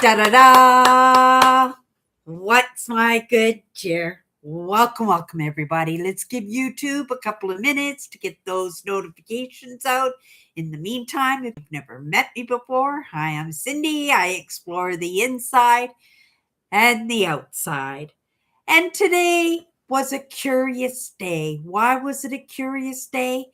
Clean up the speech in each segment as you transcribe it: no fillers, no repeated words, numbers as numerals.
Da-da-da! What's my good cheer? Welcome, everybody. Let's give YouTube a couple of minutes to get those notifications out. In the meantime, if you've never met me before, hi, I'm Cindy. I explore the inside and the outside. And today was a curious day. Why was it a curious day?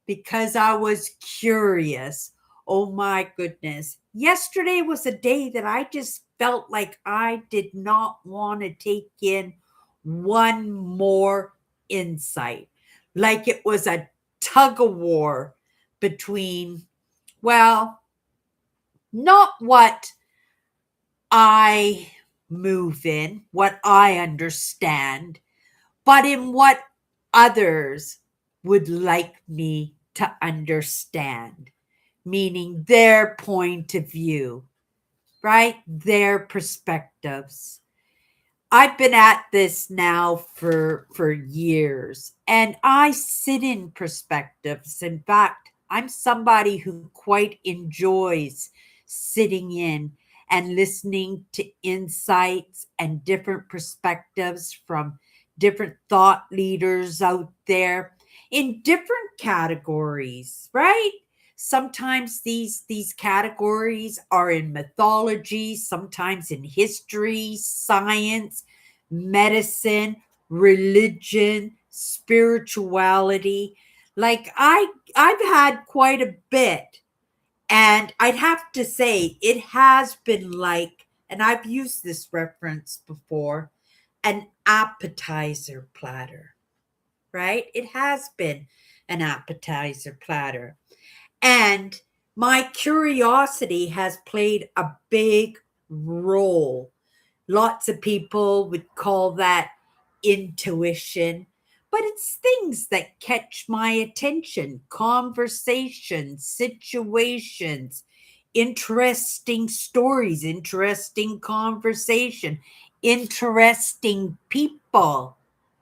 Because I was curious. Oh my goodness. Yesterday was a day that I just felt like I did not want to take in one more insight. Like it was a tug of war between, well, not what I move in, what I understand, but in what others would like me to understand, meaning their point of view, right? Their perspectives. I've been at this now for years and I sit in perspectives. In fact, I'm somebody who quite enjoys sitting in and listening to insights and different perspectives from different thought leaders out there in different categories, right? Sometimes these categories are in mythology, sometimes in history, science, medicine, religion, spirituality. Like I've had quite a bit, and I'd have to say it has been like, and I've used this reference before, an appetizer platter, right? It has been an appetizer platter. And my curiosity has played a big role. Lots of people would call that intuition, but it's things that catch my attention, conversations, situations, interesting stories, interesting conversation, interesting people,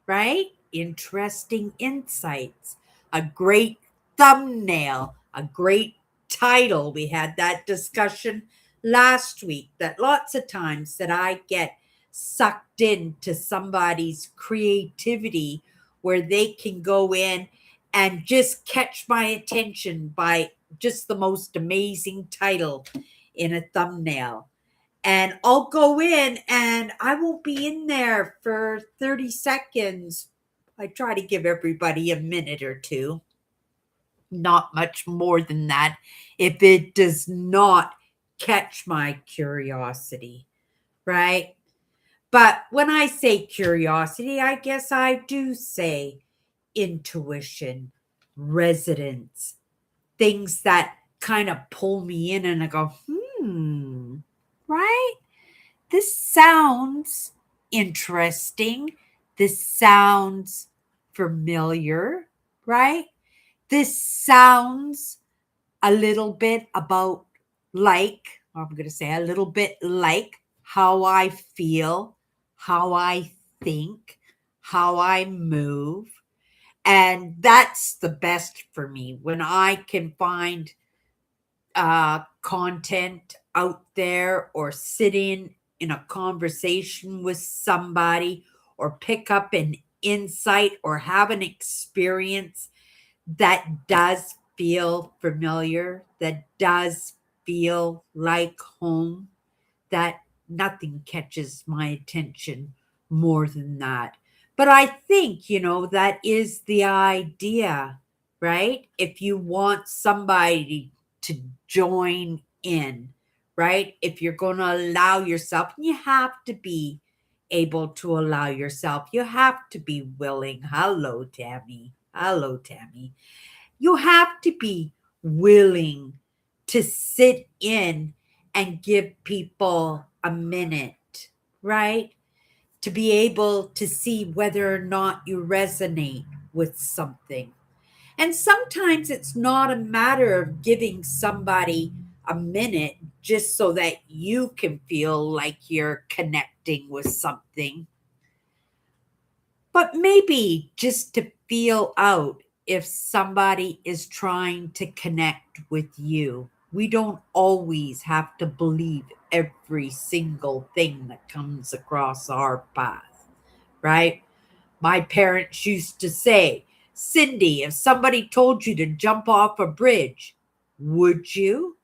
right? Interesting insights, a great thumbnail, a great title. We had that discussion last week that lots of times that I get sucked into somebody's creativity where they can go in and just catch my attention by just the most amazing title in a thumbnail. And I'll go in and I won't be in there for 30 seconds. I try to give everybody a minute or two, not much more than that, if it does not catch my curiosity, right? But when I say curiosity, I guess I do say intuition, resonance, things that kind of pull me in and I go, right? This sounds interesting. This sounds familiar, right? This sounds a little bit about I'm going to say a little bit like how I feel, how I think, how I move. And that's the best for me when I can find content out there or sit in a conversation with somebody or pick up an insight or have an experience that does feel familiar, that does feel like home, that nothing catches my attention more than that. But I think, that is the idea, right? If you want somebody to join in, right? If you're going to allow yourself, you have to be able to allow yourself. You have to be willing. Hello, Tammy. Hello, Tammy. You have to be willing to sit in and give people a minute, right? To be able to see whether or not you resonate with something. And sometimes it's not a matter of giving somebody a minute just so that you can feel like you're connecting with something, but maybe just to feel out if somebody is trying to connect with you, We don't always have to believe every single thing that comes across our path, right? My parents used to say, Cindy, if somebody told you to jump off a bridge, would you?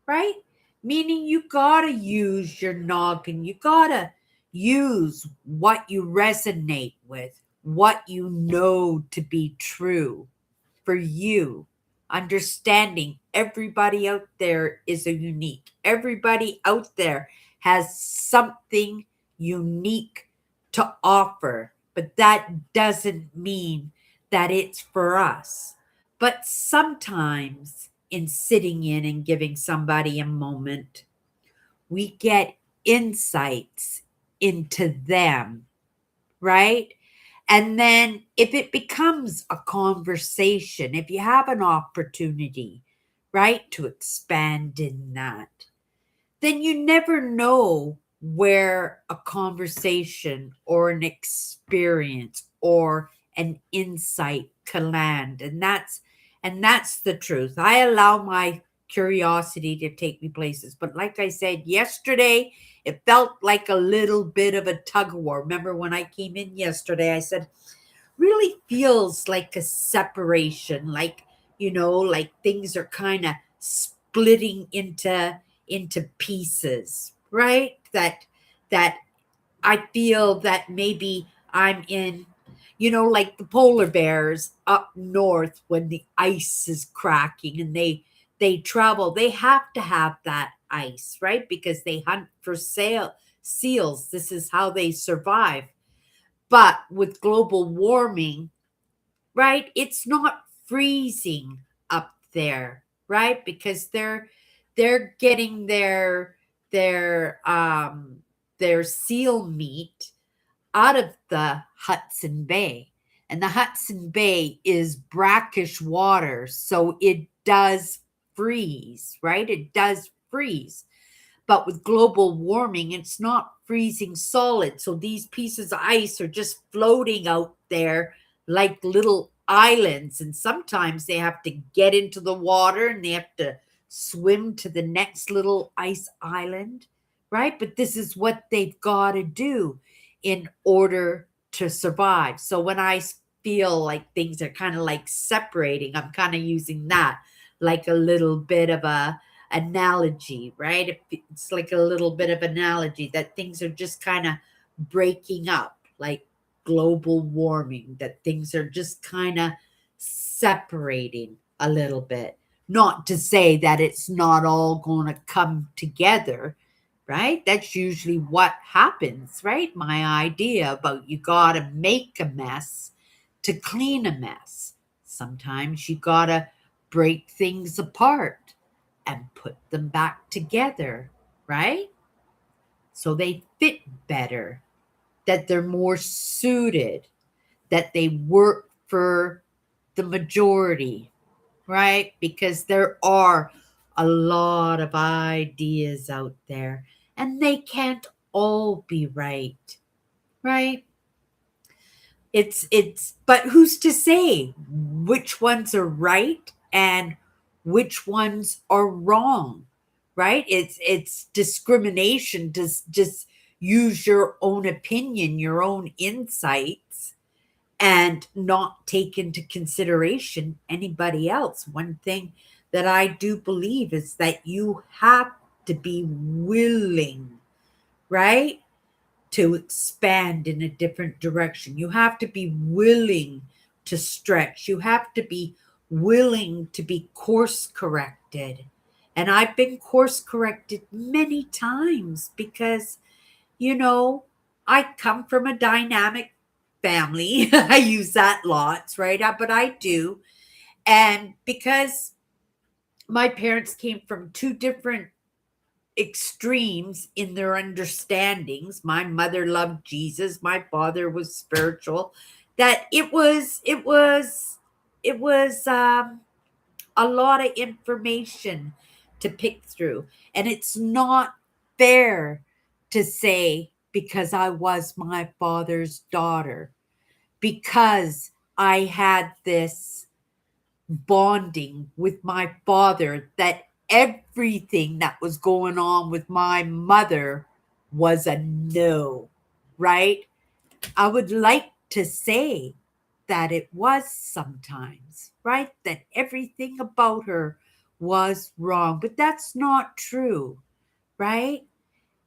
Right? Meaning you gotta use your noggin. You gotta use what you resonate with, what you know to be true for you. Understanding everybody out there is a unique. Everybody out there has something unique to offer, but that doesn't mean that it's for us. But sometimes, in sitting in and giving somebody a moment, we get insights into them, right? And then if it becomes a conversation, if you have an opportunity, right, to expand in that, then you never know where a conversation or an experience or an insight can land. And that's the truth. I allow my curiosity to take me places. But like I said yesterday, it felt like a little bit of a tug of war. Remember when I came in yesterday, I said, really feels like a separation, like things are kind of splitting into pieces, right? That I feel that maybe I'm in, like the polar bears up north when the ice is cracking and they travel, they have to have that ice, right? Because they hunt for seals. This is how they survive. But with global warming, right, it's not freezing up there, right? Because they're getting their seal meat out of the Hudson Bay. And the Hudson Bay is brackish water, so it does freeze, right? It does freeze. But with global warming, it's not freezing solid. So these pieces of ice are just floating out there like little islands. And sometimes they have to get into the water and they have to swim to the next little ice island, right? But this is what they've got to do in order to survive. So when I feel like things are kind of like separating, I'm kind of using that like a little bit of a analogy, right? It's like a little bit of analogy that things are just kind of breaking up, like global warming, that things are just kind of separating a little bit. Not to say that it's not all going to come together, right? That's usually what happens, right? My idea about you got to make a mess to clean a mess. Sometimes you got to break things apart and put them back together, right? So they fit better, that they're more suited, that they work for the majority, right? Because there are a lot of ideas out there and they can't all be right, right? But who's to say which ones are right and which ones are wrong, right? It's discrimination to just use your own opinion, your own insights, and not take into consideration anybody else. One thing that I do believe is that you have to be willing, right, to expand in a different direction. You have to be willing to stretch. You have to be willing to be course corrected. And I've been course corrected many times because, you know, I come from a dynamic family. I use that lots, right? But I do. And because my parents came from two different extremes in their understandings. My mother loved Jesus, my father was spiritual. That it was a lot of information to pick through. And it's not fair to say because I was my father's daughter, because I had this bonding with my father, that everything that was going on with my mother was a no, right? I would like to say that it was sometimes, right? That everything about her was wrong, but that's not true, right?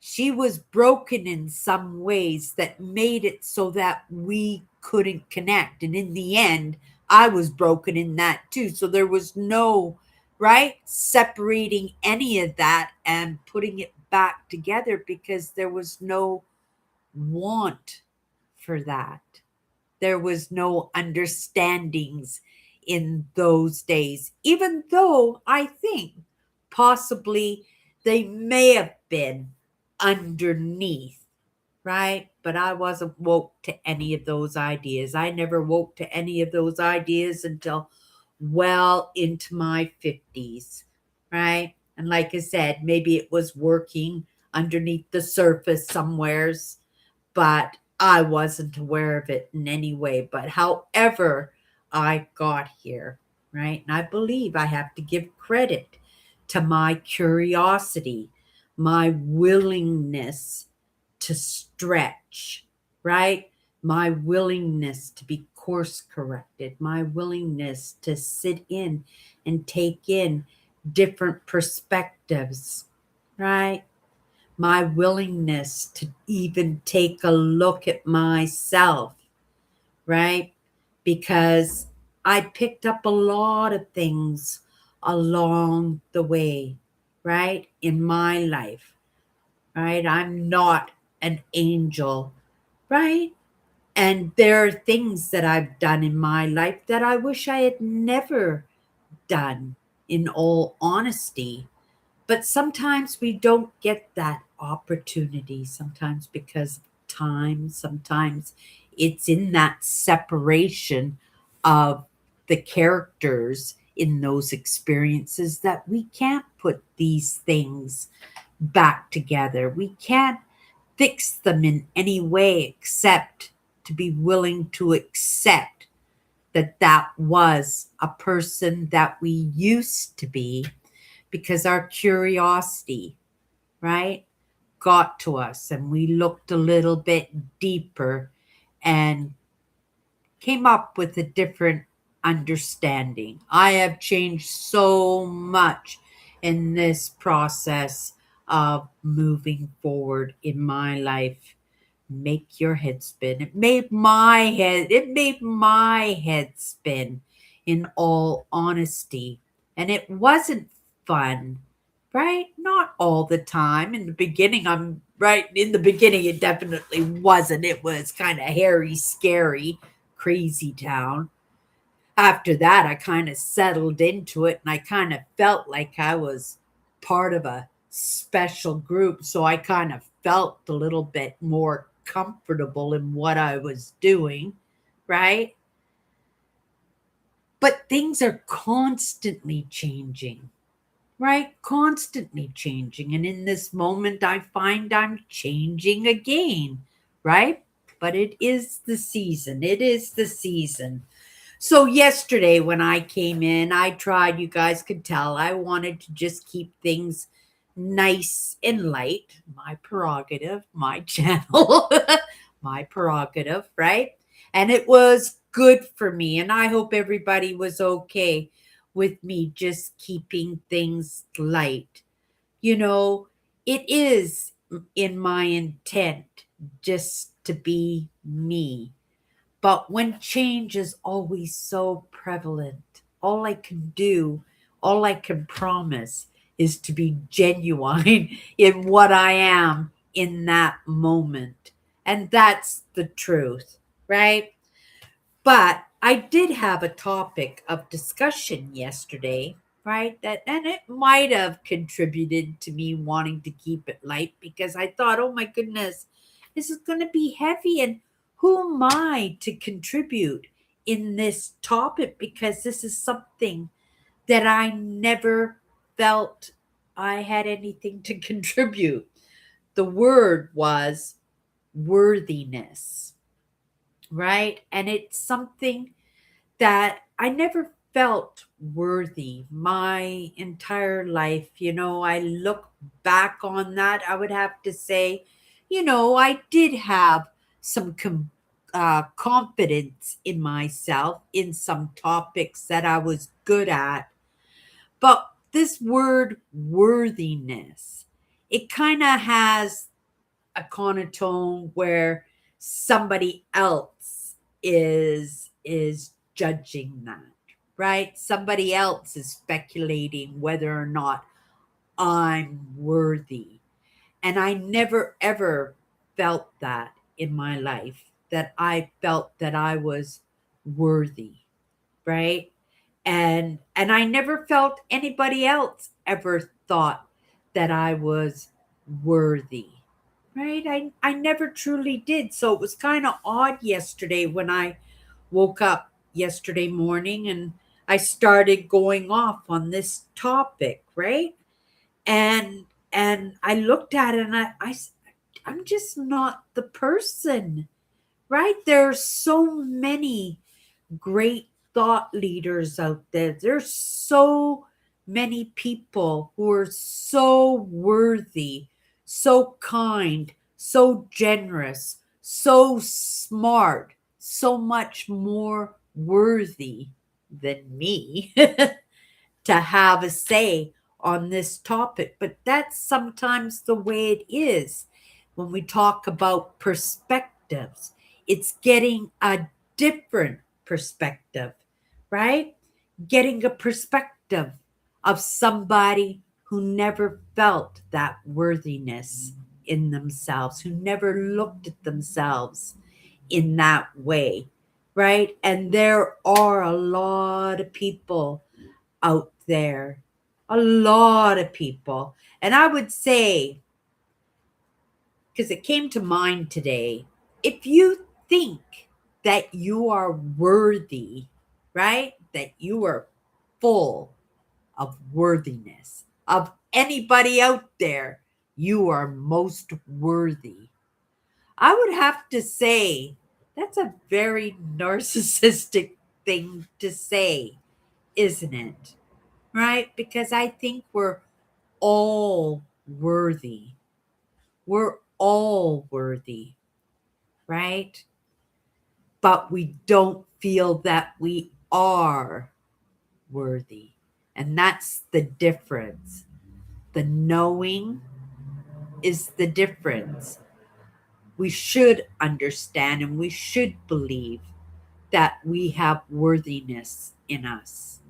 She was broken in some ways that made it so that we couldn't connect. And in the end, I was broken in that too. So there was no, right, separating any of that and putting it back together because there was no want for that. There was no understandings in those days, even though I think possibly they may have been underneath, right? But I wasn't woke to any of those ideas. I never woke to any of those ideas until well into my 50s, right? And like I said, maybe it was working underneath the surface somewheres, but I wasn't aware of it in any way. But however I got here, right? And I believe I have to give credit to my curiosity, my willingness to stretch, right? My willingness to be course corrected, my willingness to sit in and take in different perspectives, right? My willingness to even take a look at myself, right? Because I picked up a lot of things along the way, right? In my life, right? I'm not an angel, right? And there are things that I've done in my life that I wish I had never done, in all honesty. But sometimes we don't get that opportunity, sometimes because of time, sometimes it's in that separation of the characters in those experiences that we can't put these things back together. We can't fix them in any way except to be willing to accept that that was a person that we used to be, because our curiosity, right, got to us and we looked a little bit deeper and came up with a different understanding. I have changed so much in this process of moving forward in my life. Make your head spin. It made my head spin, in all honesty. And it wasn't fun, right? Not all the time. In the beginning, I'm right. In the beginning, it definitely wasn't. It was kind of hairy, scary, crazy town. After that, I kind of settled into it and I kind of felt like I was part of a special group. So I kind of felt a little bit more comfortable in what I was doing, right? But things are constantly changing, right? Constantly changing. And in this moment, I find I'm changing again, right? But it is the season. It is the season. So yesterday when I came in, I tried, you guys could tell, I wanted to just keep things nice and light. My prerogative, my channel, my prerogative, right? And it was good for me. And I hope everybody was okay with me just keeping things light. You know, it is in my intent just to be me, but when change is always so prevalent, all I can do, all I can promise is to be genuine in what I am in that moment. And that's the truth, right? But I did have a topic of discussion yesterday, right? That and it might have contributed to me wanting to keep it light because I thought, oh my goodness, this is going to be heavy, and who am I to contribute in this topic, because this is something that I never felt I had anything to contribute. The word was worthiness, right? And it's something that I never felt worthy my entire life. I look back on that. I would have to say, I did have some confidence in myself in some topics that I was good at. But this word worthiness, it kind of has a connotation where somebody else is judging that, right? Somebody else is speculating whether or not I'm worthy. And I never ever felt that in my life, that I felt that I was worthy, right? And I never felt anybody else ever thought that I was worthy. Right? I never truly did. So it was kind of odd yesterday when I woke up yesterday morning and I started going off on this topic, right? And I looked at it and I'm just not the person, right? There's so many great thought leaders out there. There's so many people who are so worthy, so kind, so generous, so smart, so much more worthy than me to have a say on this topic. But that's sometimes the way it is when we talk about perspectives. It's getting a different perspective, right? Getting a perspective of somebody who never felt that worthiness in themselves, who never looked at themselves in that way, right? And there are a lot of people out there, a lot of people. And I would say, because it came to mind today, if you think that you are worthy, right? That you are full of worthiness, of anybody out there, you are most worthy. I would have to say that's a very narcissistic thing to say, isn't it? Right? Because I think we're all worthy. We're all worthy, right? But we don't feel that we are worthy. And that's the difference. The knowing is the difference. We should understand and we should believe that we have worthiness in us.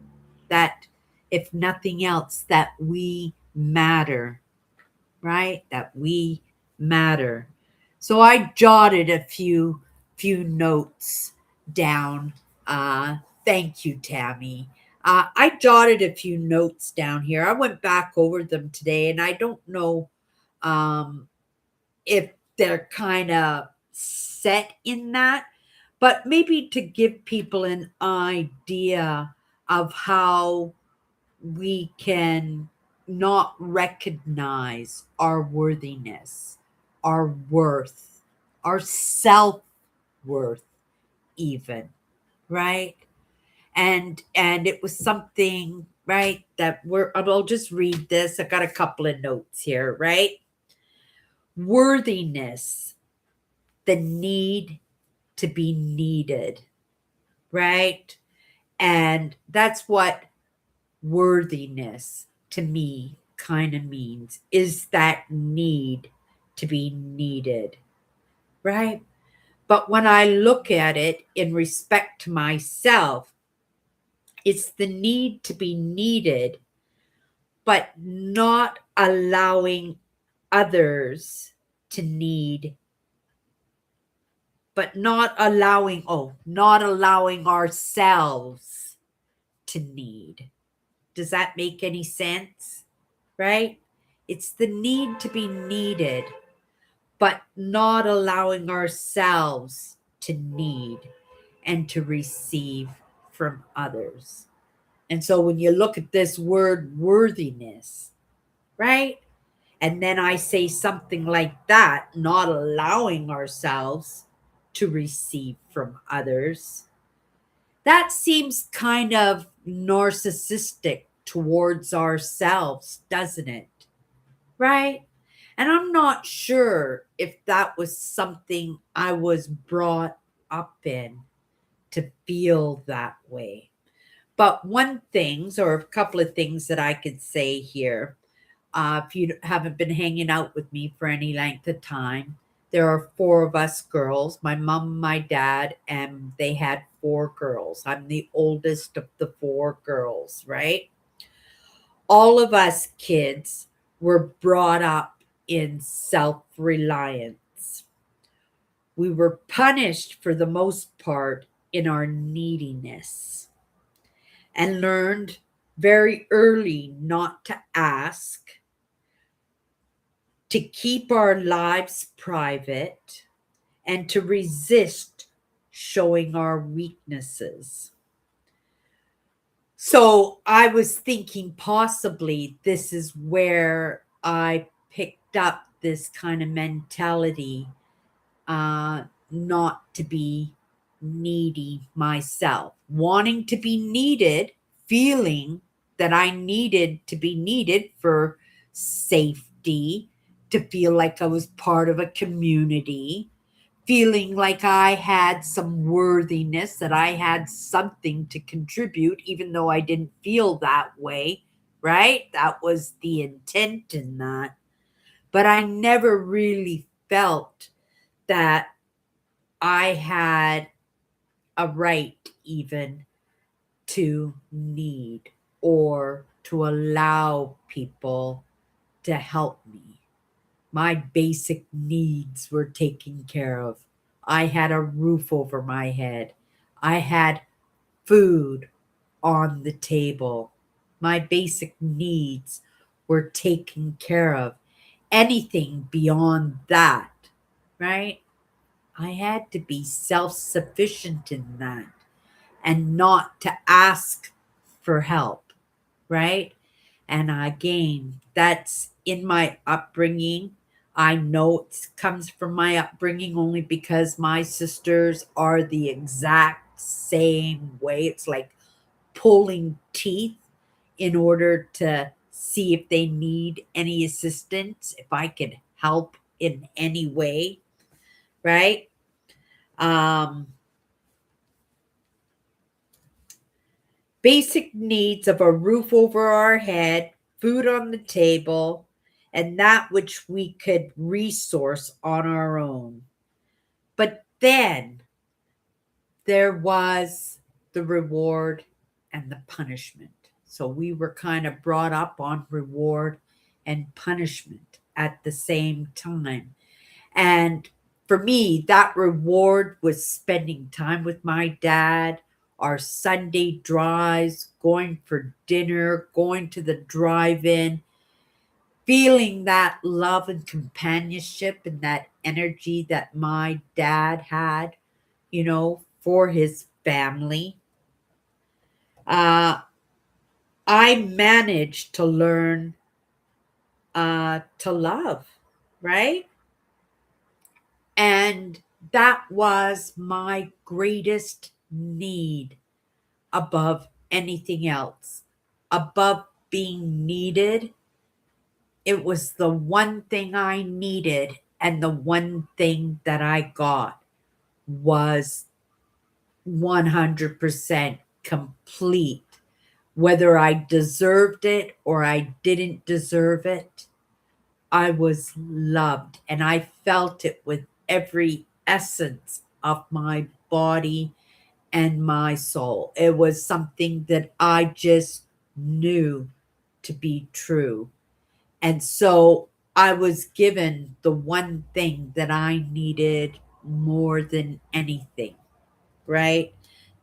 That if nothing else, that we matter, right? That we matter. So I jotted a few notes down. Thank you, Tammy. I jotted a few notes down here. I went back over them today, and I don't know um, if they're kind of set in that, but maybe to give people an idea of how we can not recognize our worthiness, our worth, our self worth, even, right? And it was something, right, that I'll just read this. I got a couple of notes here, right? Worthiness, the need to be needed, right? And that's what worthiness to me kind of means, is that need to be needed, right? But when I look at it in respect to myself, it's the need to be needed, but not allowing others to need, but not allowing ourselves to need. Does that make any sense? Right? It's the need to be needed, but not allowing ourselves to need and to receive from others. And so when you look at this word worthiness, right? And then I say something like that, not allowing ourselves to receive from others, that seems kind of narcissistic towards ourselves, doesn't it? Right? And I'm not sure if that was something I was brought up in to feel that way. But one things, or a couple of things that I could say here, if you haven't been hanging out with me for any length of time, there are four of us girls, my mom, my dad, and they had four girls. I'm the oldest of the four girls, right? All of us kids were brought up in self reliance. We were punished for the most part in our neediness and learned very early not to ask, to keep our lives private, and to resist showing our weaknesses. So I was thinking possibly this is where I picked up this kind of mentality, not to be needy myself, wanting to be needed, feeling that I needed to be needed for safety, to feel like I was part of a community, feeling like I had some worthiness, that I had something to contribute, even though I didn't feel that way, right? That was the intent in that. But I never really felt that I had a right even to need or to allow people to help me. My basic needs were taken care of. I had a roof over my head. I had food on the table. My basic needs were taken care of. Anything beyond that, right? I had to be self sufficient in that and not to ask for help, right? And again, that's in my upbringing. I know it comes from my upbringing only because my sisters are the exact same way. It's like pulling teeth in order to see if they need any assistance, if I could help in any way, right? Um, Basic needs of a roof over our head, food on the table, and that which we could resource on our own. But then there was the reward and the punishment. So we were kind of brought up on reward and punishment at the same time. And for me, that reward was spending time with my dad, our Sunday drives, going for dinner, going to the drive in, feeling that love and companionship and that energy that my dad had, for his family. Uh, I managed to learn to love, right? And that was my greatest need above anything else. Above being needed, it was the one thing I needed, and the one thing that I got was 100% complete. Whether I deserved it or I didn't deserve it, I was loved, and I felt it with every essence of my body and my soul. It was something that I just knew to be true. And so I was given the one thing that I needed more than anything, right?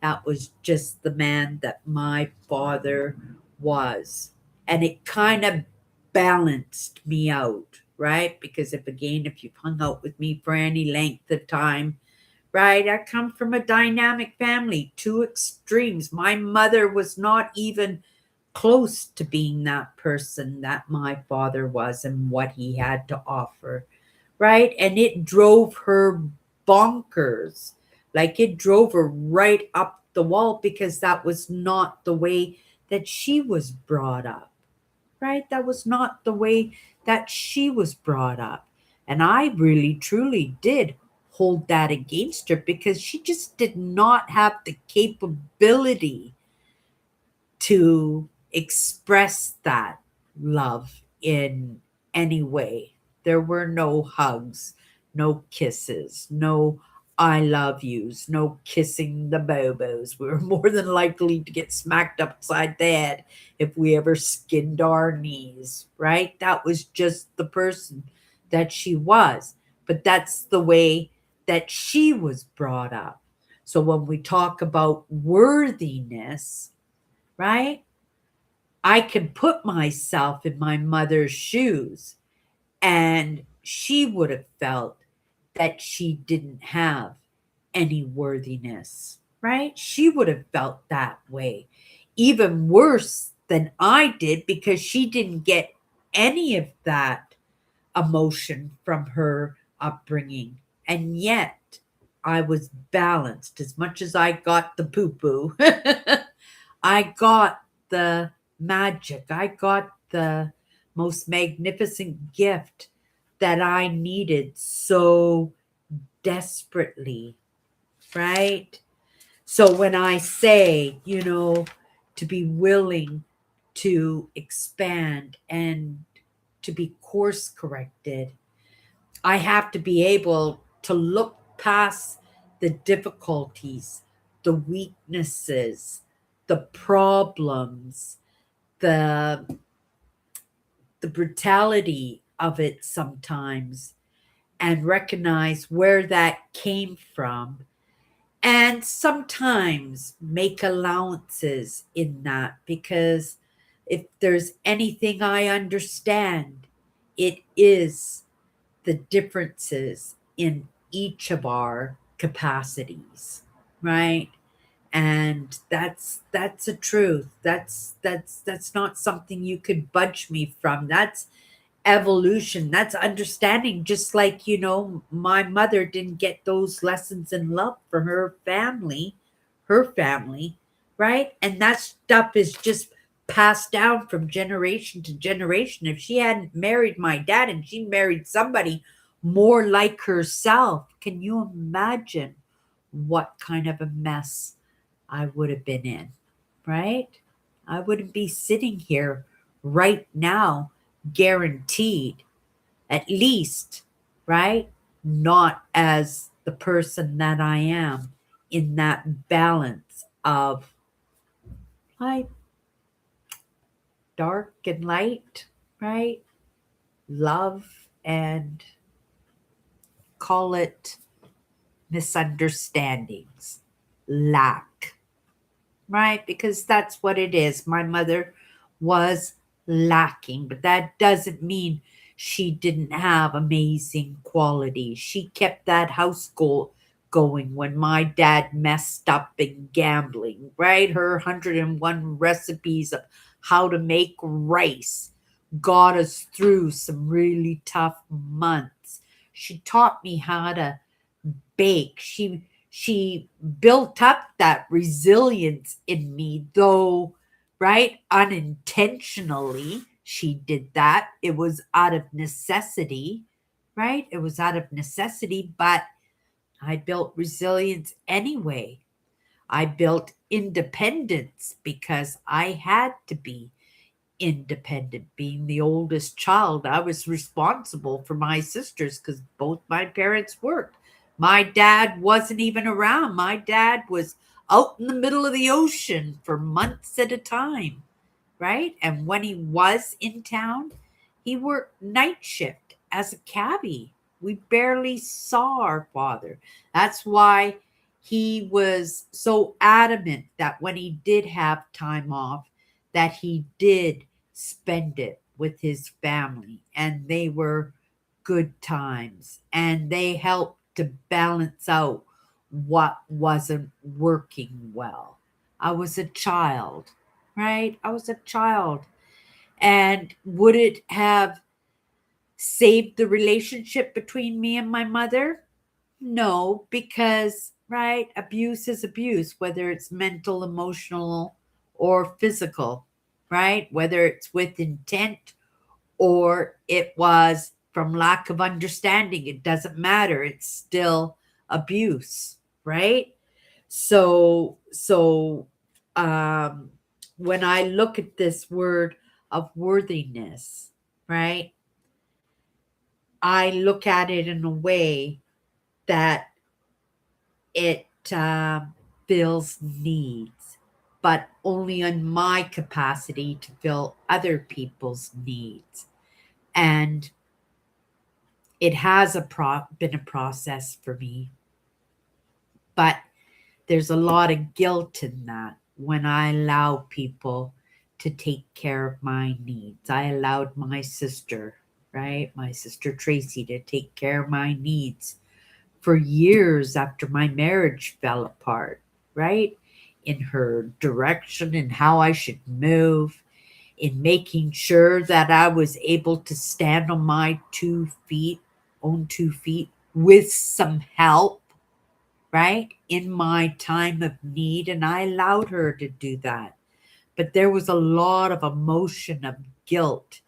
That was just the man that my father was. And it kind of balanced me out, right? Because if you've hung out with me for any length of time, right, I come from a dynamic family, two extremes. My mother was not even close to being that person that my father was and what he had to offer, right? And it drove her bonkers. Like it drove her right up the wall because that was not the way that she was brought up, right? That was not the way that she was brought up. And I really, truly did hold that against her because she just did not have the capability to express that love in any way. There were no hugs, no kisses, no I love yous, no kissing the bobos. We were more than likely to get smacked upside the head if we ever skinned our knees, right? That was just the person that she was. But that's the way that she was brought up. So when we talk about worthiness, right? I can put myself in my mother's shoes, and she would have felt that she didn't have any worthiness, right? She would have felt that way, even worse than I did because she didn't get any of that emotion from her upbringing. And yet I was balanced as much as I got the poo poo. I got the magic. I got the most magnificent gift that I needed so desperately, right? So when I say, to be willing to expand and to be course corrected, I have to be able to look past the difficulties, the weaknesses, the problems, the the brutality of it sometimes and recognize where that came from and sometimes make allowances in that because if there's anything I understand, it is the differences in each of our capacities, right? And that's a truth. That's not something you could budge me from. That's evolution. That's understanding. Just like my mother didn't get those lessons in love from her family, right? And that stuff is just passed down from generation to generation. If she hadn't married my dad and she married somebody more like herself, can you imagine what kind of a mess I would have been in, right? I wouldn't be sitting here right now, guaranteed, at least, right? Not as the person that I am in that balance of light, dark and light, right? Love and call it misunderstandings, lack, right? Because that's what it is. My mother was lacking, but that doesn't mean she didn't have amazing qualities. She kept that house going when my dad messed up in gambling, right? Her 101 recipes of how to make rice got us through some really tough months. She taught me how to bake. She built up that resilience in me, though, right? Unintentionally, she did that. It was out of necessity, right? It was out of necessity, but I built resilience anyway. I built independence because I had to be independent. Being the oldest child, I was responsible for my sisters because both my parents worked. My dad wasn't even around. My dad was out in the middle of the ocean for months at a time, right? And when he was in town, he worked night shift as a cabbie. We barely saw our father. That's why he was so adamant that when he did have time off, that he did spend it with his family, and they were good times, and they helped to balance out what wasn't working well. I was a child, right? I was a child. And would it have saved the relationship between me and my mother? No, because right? Abuse is abuse, whether it's mental, emotional, or physical, right? Whether it's with intent or it was from lack of understanding. It doesn't matter. It's still abuse, right? So when I look at this word of worthiness, right? I look at it in a way that it fills needs, but only on my capacity to fill other people's needs. And it has been a process for me, but there's a lot of guilt in that when I allow people to take care of my needs. I allowed my sister, right? My sister Tracy to take care of my needs for years after my marriage fell apart, right? In her direction and how I should move, in making sure that I was able to stand on my 2 feet, own 2 feet, with some help, right? In my time of need. And I allowed her to do that. But there was a lot of emotion of guilt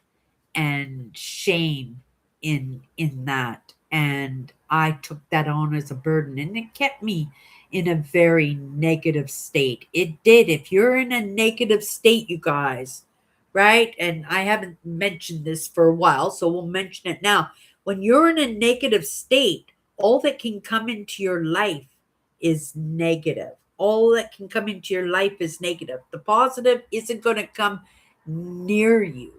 and shame in that, and I took that on as a burden, and it kept me in a very negative state. It did. If you're in a negative state, you guys, right? And I haven't mentioned this for a while, so we'll mention it now. When you're in a negative state, all that can come into your life is negative. All that can come into your life is negative. The positive isn't going to come near you,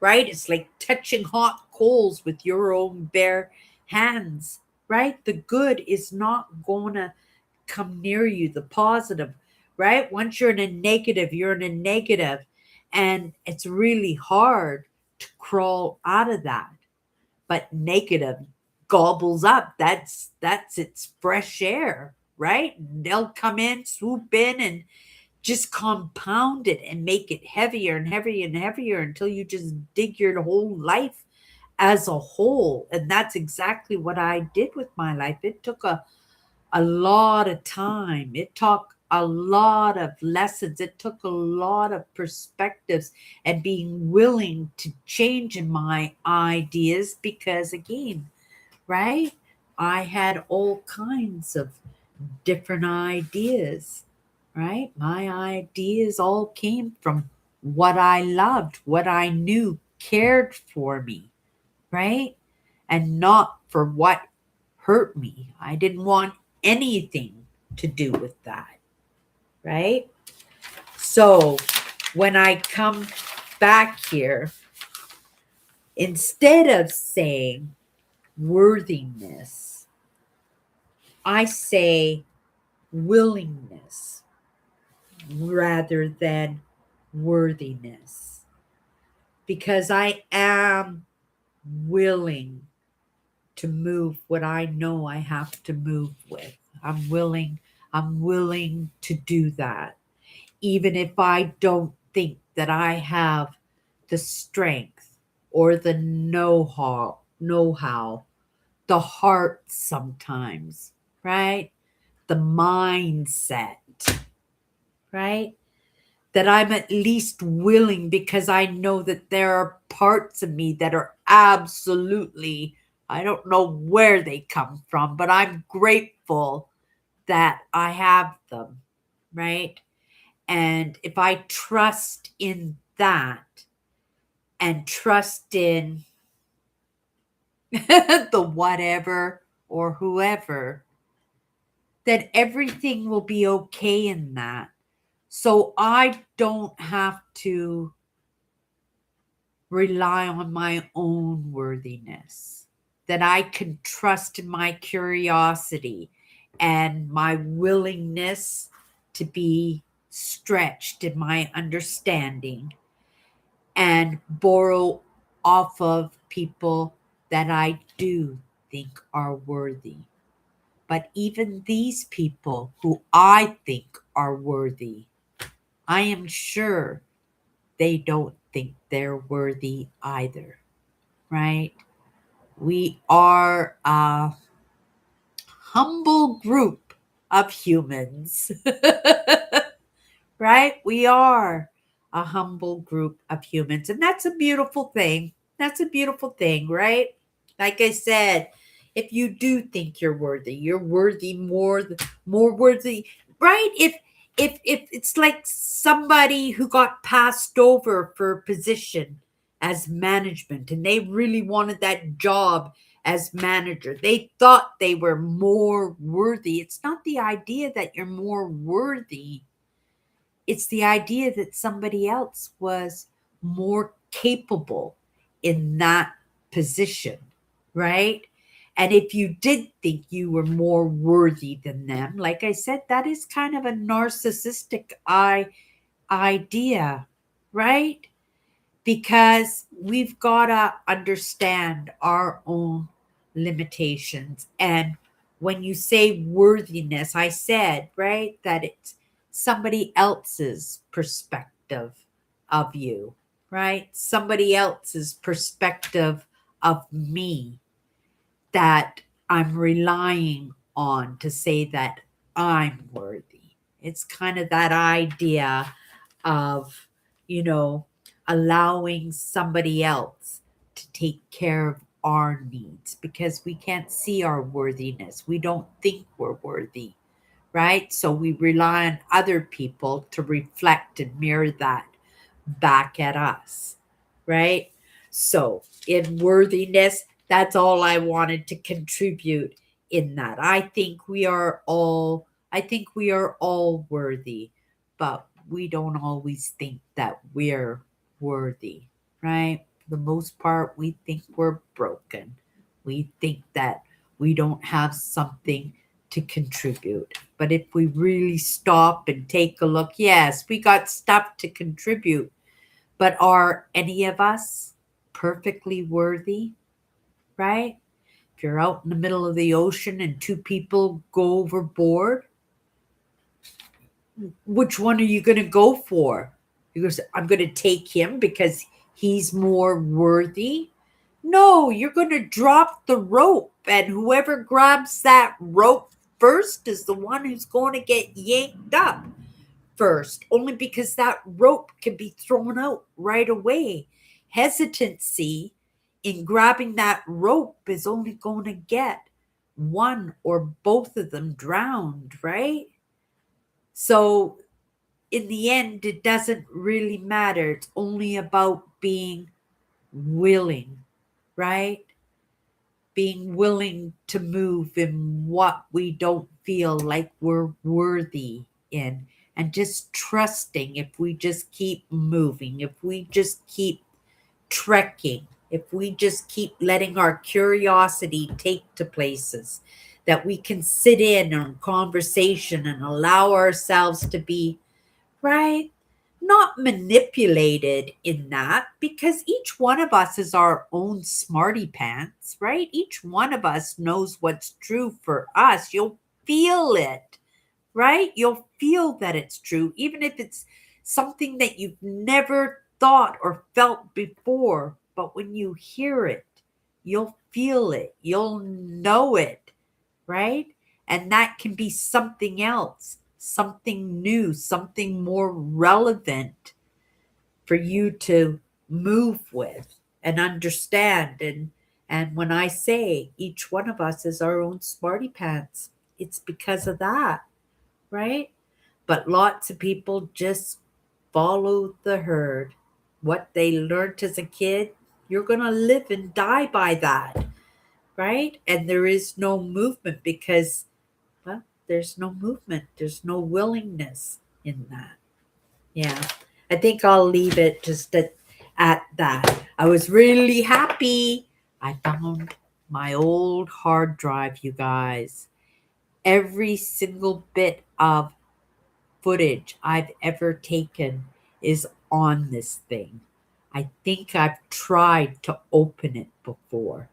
right? It's like touching hot coals with your own bare hands, right? The good is not going to come near you, the positive, right? Once you're in a negative, you're in a negative, and it's really hard to crawl out of that. But negative gobbles up. That's its fresh air, right? They'll come in, swoop in, and just compound it and make it heavier and heavier and heavier until you just dig your whole life as a whole. And that's exactly what I did with my life. It took a lot of time. It took a lot of lessons. It took a lot of perspectives and being willing to change in my ideas because, again, right? I had all kinds of different ideas, right? My ideas all came from what I loved, what I knew cared for me, right? And not for what hurt me. I didn't want anything to do with that, right? So when I come back here, instead of saying worthiness, I say willingness rather than worthiness because I am willing to move what I know I have to move with. I'm willing to do that even if I don't think that I have the strength or the know-how, the heart sometimes, right? The mindset, right? That I'm at least willing because I know that there are parts of me that are absolutely, I don't know where they come from, but I'm grateful that I have them, right? And if I trust in that and trust in the whatever or whoever, then everything will be okay in that. So I don't have to rely on my own worthiness, that I can trust in my curiosity and my willingness to be stretched in my understanding and borrow off of people that I do think are worthy. But even these people who I think are worthy, I am sure they don't think they're worthy either, right? We are a humble group of humans. Right? We are a humble group of humans, and that's a beautiful thing. That's a beautiful thing, right? Like I said, if you do think you're worthy more worthy, right? If it's like somebody who got passed over for a position as management and they really wanted that job as manager. They thought they were more worthy. It's not the idea that you're more worthy, it's the idea that somebody else was more capable in that position, right? And if you did think you were more worthy than them, like I said, that is kind of a narcissistic idea, right? Because we've got to understand our own limitations. And when you say worthiness, I said, right, that it's somebody else's perspective of you, right? Somebody else's perspective of me that I'm relying on to say that I'm worthy. It's kind of that idea of, you know, allowing somebody else to take care of our needs because we can't see our worthiness. We don't think we're worthy, right? So we rely on other people to reflect and mirror that back at us, right? So, in worthiness, that's all I wanted to contribute in that. I think we are all worthy, but we don't always think that we're worthy, right? For the most part, we think we're broken. We think that we don't have something to contribute. But if we really stop and take a look, yes, we got stuff to contribute, but are any of us perfectly worthy, right? If you're out in the middle of the ocean and two people go overboard, which one are you going to go for? Because I'm going to take him because he's more worthy. No, you're going to drop the rope, and whoever grabs that rope first is the one who's going to get yanked up first, only because that rope can be thrown out right away. Hesitancy in grabbing that rope is only going to get one or both of them drowned, right? So, in the end, it doesn't really matter. It's only about being willing, right? Being willing to move in what we don't feel like we're worthy in, and just trusting if we just keep moving, if we just keep trekking, if we just keep letting our curiosity take to places that we can sit in on conversation and allow ourselves to be, right? Not manipulated in that, because each one of us is our own smarty pants, right? Each one of us knows what's true for us. You'll feel it, right? You'll feel that it's true, even if it's something that you've never thought or felt before. But when you hear it, you'll feel it, you'll know it, right? And that can be something else, something new, something more relevant for you to move with and understand. And when I say each one of us is our own smarty pants, it's because of that, right? But lots of people just follow the herd. What they learned as a kid, you're going to live and die by that, right? And there is no movement because, well, there's no movement, there's no willingness in that. Yeah, I think I'll leave it just at that. I was really happy. I found my old hard drive, you guys. Every single bit of footage I've ever taken is on this thing. I think I've tried to open it before,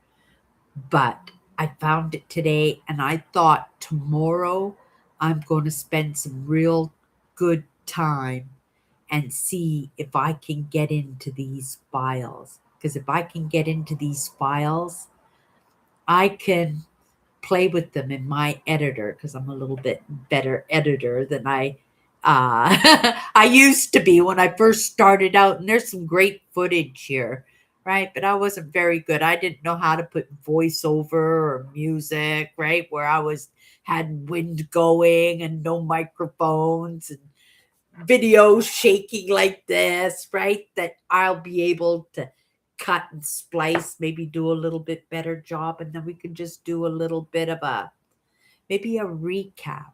but I found it today and I thought tomorrow I'm going to spend some real good time and see if I can get into these files. Because if I can get into these files, I can play with them in my editor because I'm a little bit better editor than I used to be when I first started out. And there's some great footage here, right? But I wasn't very good. I didn't know how to put voiceover or music, right? Where I was had wind going and no microphones and video shaking like this, right? That I'll be able to cut and splice, maybe do a little bit better job, and then we can just do a little bit of maybe a recap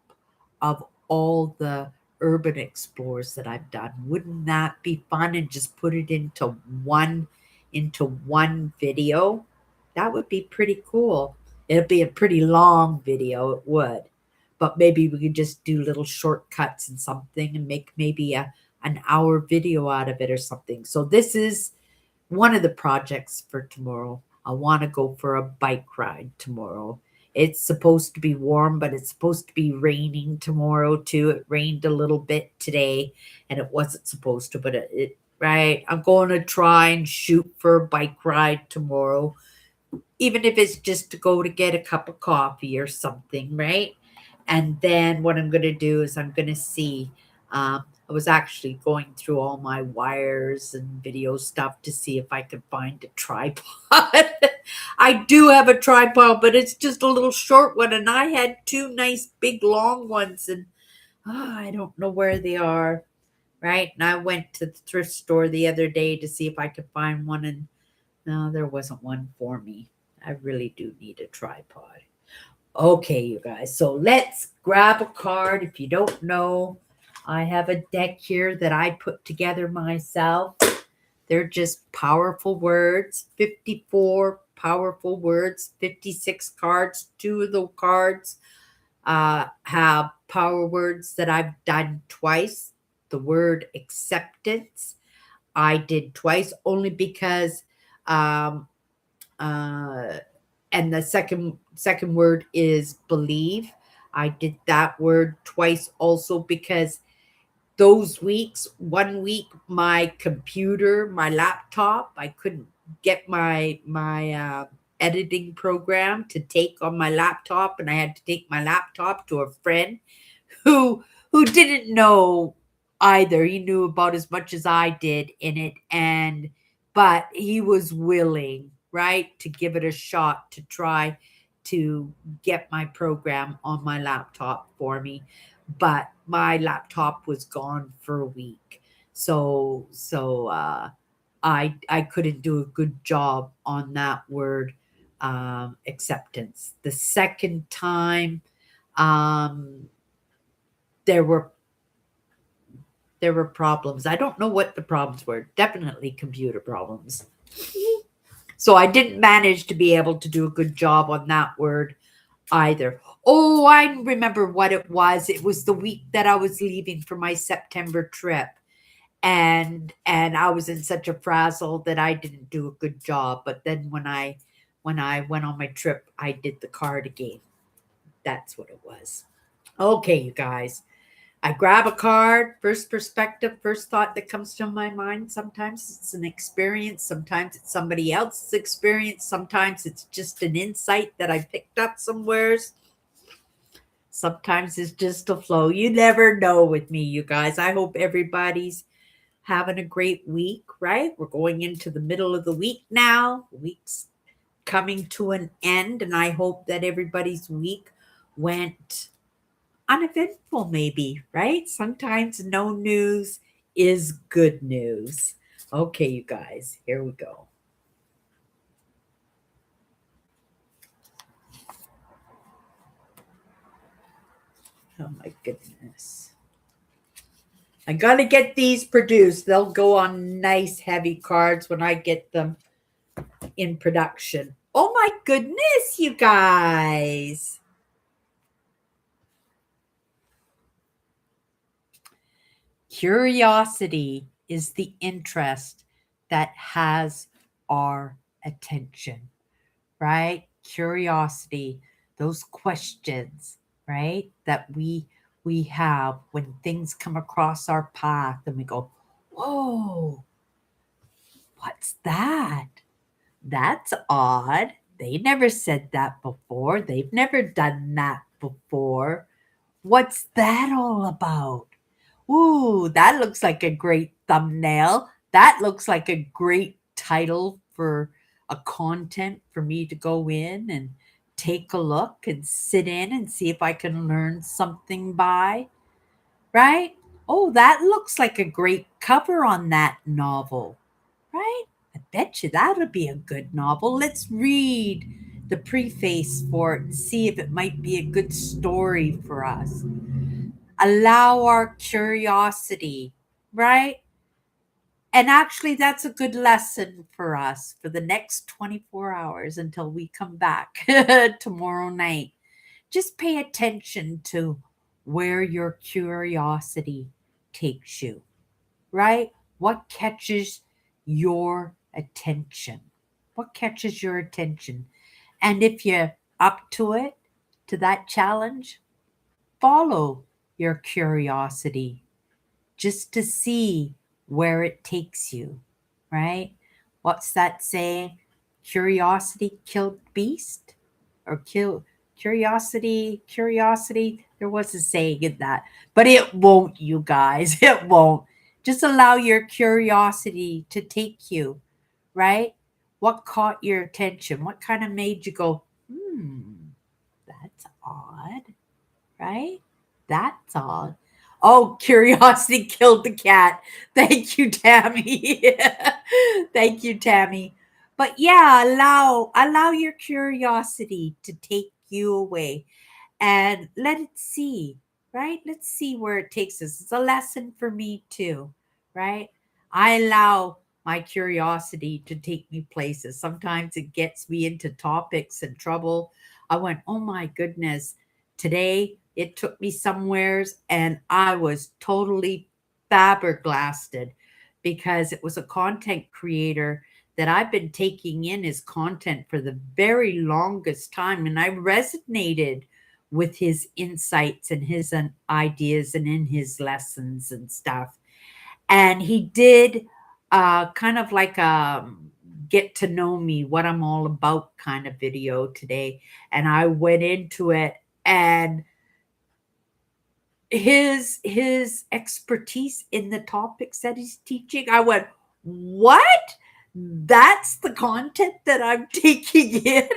of all the urban explorers that I've done. Wouldn't that be fun? And just put it into one video. That would be pretty cool. It'd be a pretty long video, it would. But maybe we could just do little shortcuts and something and make maybe an hour video out of it or something. So this is one of the projects for tomorrow. I want to go for a bike ride tomorrow. It's supposed to be warm, but it's supposed to be raining tomorrow too. It rained a little bit today and it wasn't supposed to, but right. I'm going to try and shoot for a bike ride tomorrow, even if it's just to go to get a cup of coffee or something, right? And then what I'm going to do is I'm going to see. I was actually going through all my wires and video stuff to see if I could find a tripod. I do have a tripod, but it's just a little short one. And I had two nice big long ones. And I don't know where they are, right? And I went to the thrift store the other day to see if I could find one. And no, there wasn't one for me. I really do need a tripod. Okay, you guys. So let's grab a card. If you don't know, I have a deck here that I put together myself. They're just powerful words, 54 powerful words, 56 cards. Two of the cards have power words that I've done twice. The word acceptance, I did twice only because and the second word is believe. I did that word twice also because those weeks, one week my computer, my laptop, I couldn't get my editing program to take on my laptop, and I had to take my laptop to a friend who didn't know either. He knew about as much as I did in it, and but he was willing, right, to give it a shot to try to get my program on my laptop for me. But my laptop was gone for a week. So I couldn't do a good job on that word, acceptance. The second time, um, there were problems. I don't know what the problems were. Definitely computer problems. So I didn't manage to be able to do a good job on that word either. Oh, I remember what it was. It was the week that I was leaving for my September trip. And I was in such a frazzle that I didn't do a good job. But then when I went on my trip, I did the card again. That's what it was. Okay, you guys. I grab a card, first perspective, first thought that comes to my mind. Sometimes it's an experience, sometimes it's somebody else's experience, sometimes it's just an insight that I picked up somewheres. Sometimes it's just a flow. You never know with me, you guys. I hope everybody's having a great week, right? We're going into the middle of the week now. The week's coming to an end, and I hope that everybody's week went uneventful, maybe, right? Sometimes no news is good news. Okay, you guys, here we go. Oh my goodness. I gotta get these produced. They'll go on nice heavy cards when I get them in production. Oh my goodness, you guys. Curiosity is the interest that has our attention, right? Curiosity, those questions, right? That we have when things come across our path and we go, "Whoa, what's that? That's odd." They never said that before. They've never done that before. What's that all about? Ooh, that looks like a great thumbnail. That looks like a great title for a content for me to go in and take a look and sit in and see if I can learn something by, right? Oh, that looks like a great cover on that novel, right? I bet you that'll be a good novel. Let's read the preface for it and see if it might be a good story for us. Allow our curiosity, right? And actually, that's a good lesson for us for the next 24 hours until we come back tomorrow night. Just pay attention to where your curiosity takes you, right? What catches your attention? What catches your attention? And if you're up to it, to that challenge, follow your curiosity just to see where it takes you, right? What's that saying? Curiosity killed beast? Or kill curiosity. There was a saying in that, but it won't, you guys. It won't. Just allow your curiosity to take you, right? What caught your attention? What kind of made you go, that's odd, right? That's odd. Oh, curiosity killed the cat. Thank you, Tammy. Thank you, Tammy. But yeah, allow your curiosity to take you away and let it see, right? Let's see where it takes us. It's a lesson for me too, right? I allow my curiosity to take me places. Sometimes it gets me into topics and trouble. I went, oh my goodness, today it took me somewheres and I was totally flabbergasted because it was a content creator that I've been taking in his content for the very longest time. And I resonated with his insights and his ideas and in his lessons and stuff. And he did kind of like a get to know me, what I'm all about kind of video today. And I went into it and his expertise in the topics that he's teaching, I went, what? That's the content that I'm taking in.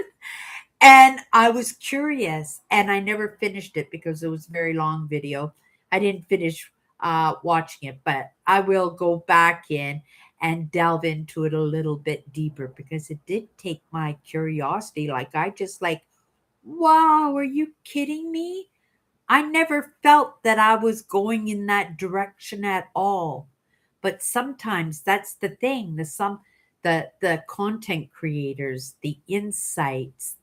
And I was curious and I never finished it because it was a very long video. I didn't finish watching it, but I will go back in and delve into it a little bit deeper because it did take my curiosity. Like I just like, wow, are you kidding me? I never felt that I was going in that direction at all. But sometimes that's the thing, the content creators, the insights,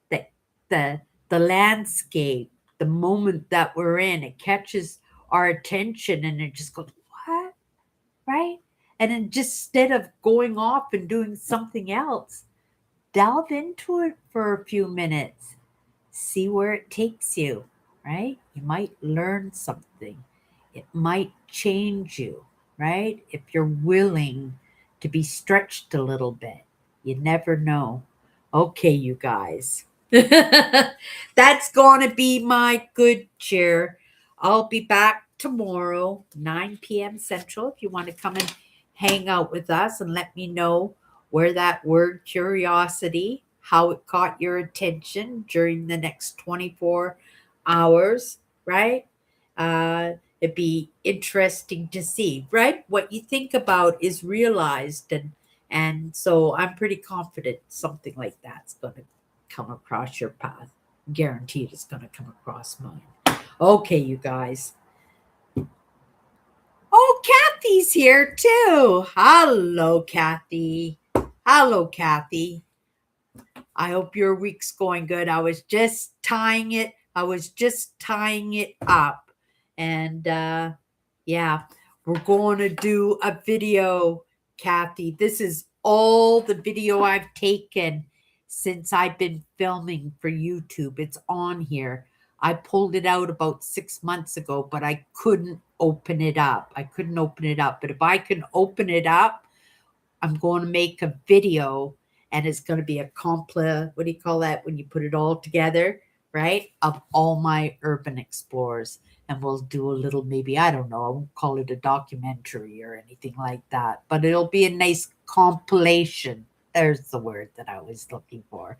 the the the landscape, the moment that we're in, it catches our attention and it just goes, what? Right? And then just instead of going off and doing something else, delve into it for a few minutes, see where it takes you, right? You might learn something. It might change you, right? If you're willing to be stretched a little bit. You never know. Okay, you guys. That's going to be my good cheer. I'll be back tomorrow, 9 p.m. Central, if you want to come and hang out with us and let me know where that word curiosity, how it caught your attention during the next 24 hours, right? It'd be interesting to see, right? What you think about is realized, and so I'm pretty confident something like that's going to come across your path. Guaranteed it's going to come across mine. Okay, you guys. Oh, Kathy's here too. Hello, Kathy. Hello, Kathy. I hope your week's going good. I was just tying it. I was just tying it up. And yeah, we're going to do a video, Kathy. This is all the video I've taken since I've been filming for YouTube. It's on here. I pulled it out about 6 months ago, but I couldn't open it up. I couldn't open it up. But if I can open it up, I'm going to make a video and it's going to be a what do you call that when you put it all together, right? Of all my urban explorers. And we'll do a little, maybe, I don't know, I won't call it a documentary or anything like that, but it'll be a nice compilation. There's the word that I was looking for,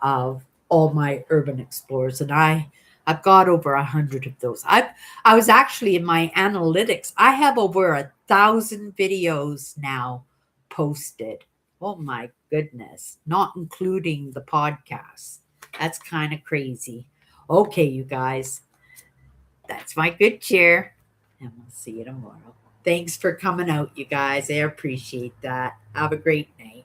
of all my urban explorers. And I've got over 100 of those. I was actually in my analytics. I have over 1,000 videos now posted. Oh my goodness, not including the podcasts. That's kind of crazy. Okay, you guys, that's my good cheer. And we'll see you tomorrow. Thanks for coming out, you guys. I appreciate that. Have a great night.